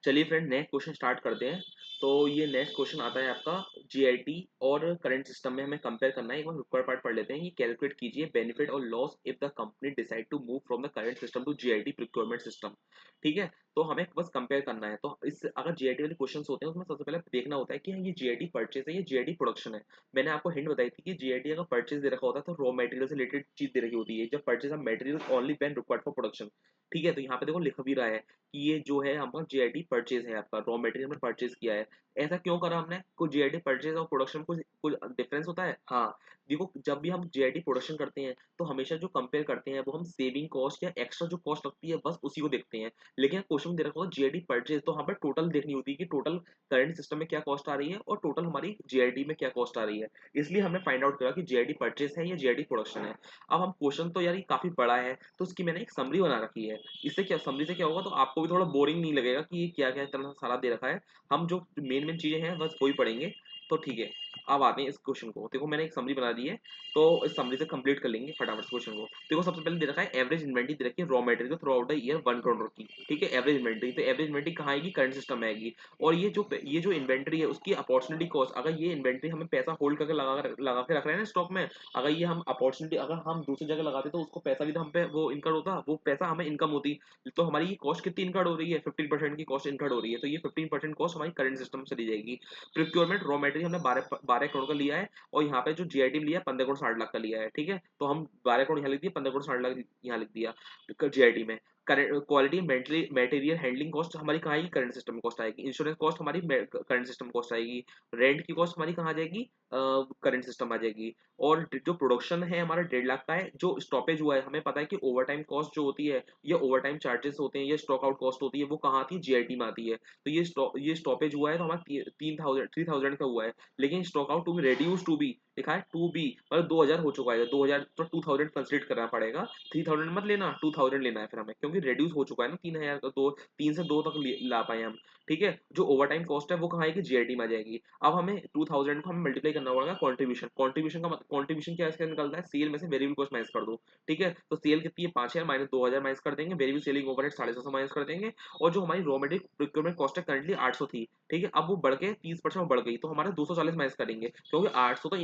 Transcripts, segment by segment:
चलिए friend next question start करते हैं। तो ये नेक्स्ट क्वेश्चन आता है आपका जीआईटी और करंट सिस्टम में हमें कंपेयर करना है। एक बार रिक्वायर्ड पार्ट पढ़ लेते हैं कि कैलकुलेट कीजिए बेनिफिट और loss if the company decide to move from the current system to GIT procurement system. ठीक है, तो हमें बस कंपेयर करना है। तो इस अगर जीआईटी वाले क्वेश्चन होते हैं उसमें सबसे पहले देखना होता है कि ये जीआईटी परचेज है या जीआईटी प्रोडक्शन है। मैंने आपको हिंट बताई थी कि जीआईटी अगर परचेज दे रखा होता है तो रॉ मटेरियल से रिलेटेड चीज दे रखी होती है, जब purchase of material only when required for production. ठीक है, तो यहाँ पे देखो लिख भी रहा है कि ये जो है हमारा जीआईटी परचेज है, आपका रॉ मटेरियल में परचेज किया है। ऐसा क्यों करा हमने? कुछ जीआईटी परचेज और प्रोडक्शन कुछ कुछ डिफरेंस होता है। हाँ, देखो जब भी हम जीआईटी प्रोडक्शन करते हैं तो हमेशा जो कंपेयर करते हैं वो हम सेविंग कॉस्ट या एक्स्ट्रा जो कॉस्ट लगती है बस उसी को देखते हैं। लेकिन क्वेश्चन दे रखा होगा जीआईटी परचेज, तो हमें पर टोटल देखनी होती है कि टोटल करंट सिस्टम में क्या कॉस्ट आ रही है और टोटल हमारी जीआईटी में क्या कॉस्ट आ रही है। इसलिए हमने फाइंड आउट करा कि जीआईटी परचेज है या जीआईटी प्रोडक्शन है। अब हम क्वेश्चन तो यार ये काफी बड़ा है तो उसकी मैंने एक समरी बना रखी है। इससे क्या, समरी से क्या होगा तो आपको भी थोड़ा बोरिंग नहीं लगेगा कि ये क्या क्या इतना सारा दे रखा है। हम जो मेन मेन चीजें हैं बस वही पढ़ेंगे। तो ठीक है, अब आते हैं इस क्वेश्चन को। देखो मैंने एक समरी बना दी है, तो इस समरी से कंप्लीट कर लेंगे फटाफट से क्वेश्चन को। देखो सबसे पहले दे रखा है एवरेज इन्वेंटरी दे रखी है raw material through out the year 1 crore की। ठीक है, एवरेज इन्वेंटरी, तो एवरेज इन्वेंटरी कहाँ आएगी? करंट सिस्टम में आएगी। और ये जो इन्वेंटरी है उसकी अपॉर्चुनिटी कॉस्ट, अगर ये इन्वेंटरी हमें पैसा होल्ड करके लगा के रख रहे हैं ना स्टॉक में, अगर ये हम अपॉर्चुनिटी अगर हम दूसरी जगह लगाते तो उसको पैसा भी तो हम पे वो इनकम होता, वो पैसा हमें इनकम होती। तो हमारी ये कॉस्ट कितनी इनकर्ड हो रही है? 15% की कॉस्ट इनकर्ड हो रही है, तो ये 15% कॉस्ट हमारी करंट सिस्टम से ली जाएगी। प्रोक्योरमेंट रॉ मटेरियल हमने 12 करोड़ का लिया है और यहाँ पे जो जीआईटी लिया है 15 करोड़ 60 लाख का लिया है। ठीक है, तो हम 12 करोड़ यहाँ लिख दिया, 15 करोड़ 60 लाख यहाँ लिख दिया जीआईटी में। क्वालिटी मटेरियल हैंडलिंग कॉस्ट हमारी कहाँ आएगी? करंट सिस्टम कॉस्ट आएगी। इंश्योरेंस कॉस्ट हमारी करंट सिस्टम कॉस्ट आएगी। रेंट की कॉस्ट हमारी कहाँ आ जाएगी? करंट सिस्टम आ जाएगी। और जो प्रोडक्शन है हमारा 1.5 लाख का है, जो स्टॉपेज हुआ है हमें पता है कि ओवर टाइम कॉस्ट जो होती है या ओवर टाइम चार्जेस होते हैं या स्टॉक आउट कॉस्ट होती है वो कहाँ आती है? जीआईटी में आती है। तो ये स्टॉपेज हुआ है तो हमारा 3,000 का हुआ है। लेकिन stock out to be reduce to be लिखा है, टू बी मतलब 2,000 हो चुका है, 2,000 तो 2,000 कंसिडर करना पड़ेगा। 3,000 मत लेना, 2,000 लेना है फिर हमें, क्योंकि रेड्यूस हो चुका है ना 3,000 का, दो 3 से 2 तक ला पाए हम। ठीक है, जो ओवर टाइम कॉस्ट है वो कहाँ आएगी? जीआईटी में आ जाएगी। अब हमें 2,000 को हमें मल्टीप्लाई करना पड़ेगा कॉन्ट्रीब्यूशन। कॉन्ट्रीब्यूशन का कॉन्ट्रीब्यूशन क्या इसका निकलता है? सेल में से वेरिएबल कॉस्ट माइनस कर दो। ठीक है, तो सेल कितनी है? 5,000 माइनस 2,000 माइनस कर देंगे, वेरिएबल सेलिंग ओवरहेड 750 माइनस कर देंगे। और जो हमारी रॉ मटेरियल प्रोक्योरमेंट कॉस्ट है करंटली 800 थी। ठीक है, अब वो बढ़ के 30% बढ़ गई तो हमारे 240 माइनस करेंगे, क्योंकि 800 तो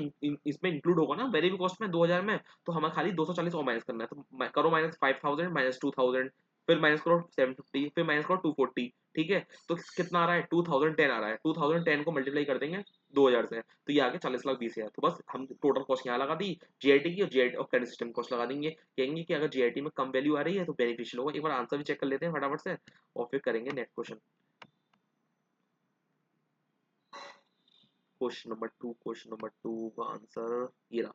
इसमें इंक्लूड होगा ना वेरिएबल कॉस्ट में 2,000 में। तो हमें खाली 240 और माइनस करना है, तो करो माइनस 5,000 माइनस 2,000, फिर माइनस करो 750, फिर माइनस करो 240। ठीक है, तो कितना आ रहा है? 2010 आ रहा है। 2010 को मल्टीप्लाई कर देंगे 2,000 से, तो ये आ गया 40,20,000। तो बस हम टोटल कॉस्ट यहाँ लगा दी जीआईटी की, और जीआईटी और करंट सिस्टम कॉस्ट लगा देंगे। कहेंगे कि अगर जीआईटी में कम वैल्यू आ रही है तो बेनिफिशियल होगा। एक बार आंसर भी चेक कर लेते हैं फटाफट से और फिर करेंगे नेक्स्ट क्वेश्चन। क्वेश्चन नंबर 2 का आंसर ये रहा।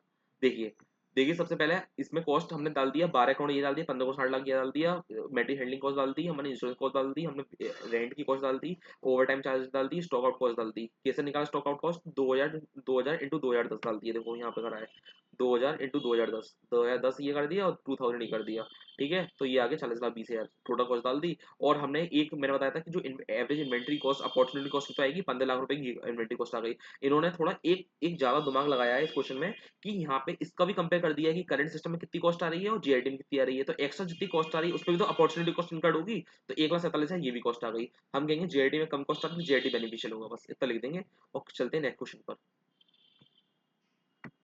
देखिए, सबसे पहले इसमें कॉस्ट हमने डाल दिया 12 करोड़ ये डाल दिया, 15 करोड़ 60 लाख ये डाल दिया, मेटेरियल हैंडलिंग कॉस्ट डाल दी हमने, इंश्योरेंस कॉस्ट डाल दी हमने, रेंट की कॉस्ट डाल दी, ओवर टाइम चार्ज डाल दी, स्टॉक आउट कॉस्ट डाल दी। कैसे निकाला स्टॉक आउट कॉस्ट? 2,000 इंटू 2,010 डाल दिया। देखो यहाँ पे करा है 2,000 इंटू 2,010, 2,010 ये कर दिया और 2,000 ये कर दिया। ठीक है, तो ये आगे 40,20,000 टोटल कॉस्ट डाल दी। और हमने एक मैंने बताया था कि जो average inventory cost opportunity cost तो आएगी 15 लाख रुपए की इन्वेंट्री कॉस्ट आ गई। इन्होंने थोड़ा एक एक ज्यादा दिमाग लगाया है इस क्वेश्चन में कि यहाँ पे इसका भी कंपेयर कर दिया है कि करंट सिस्टम में कितनी कॉस्ट आ रही है और जीआईटी में कितनी आ रही है। तो एक्स्ट्रा जितनी कॉस्ट आ रही है उस पर भी तो अपॉर्चुनिटी कॉस्ट इनकर्ड होगी, तो 1,47,000 ये भी कॉस्ट आ गई। हम कहेंगे जीआईटी में कम कॉस्ट आ रही है, जीआईटी बेनिफिशियल होगा, बस इतना लिख देंगे और चलते हैं नेक्स्ट क्वेश्चन पर।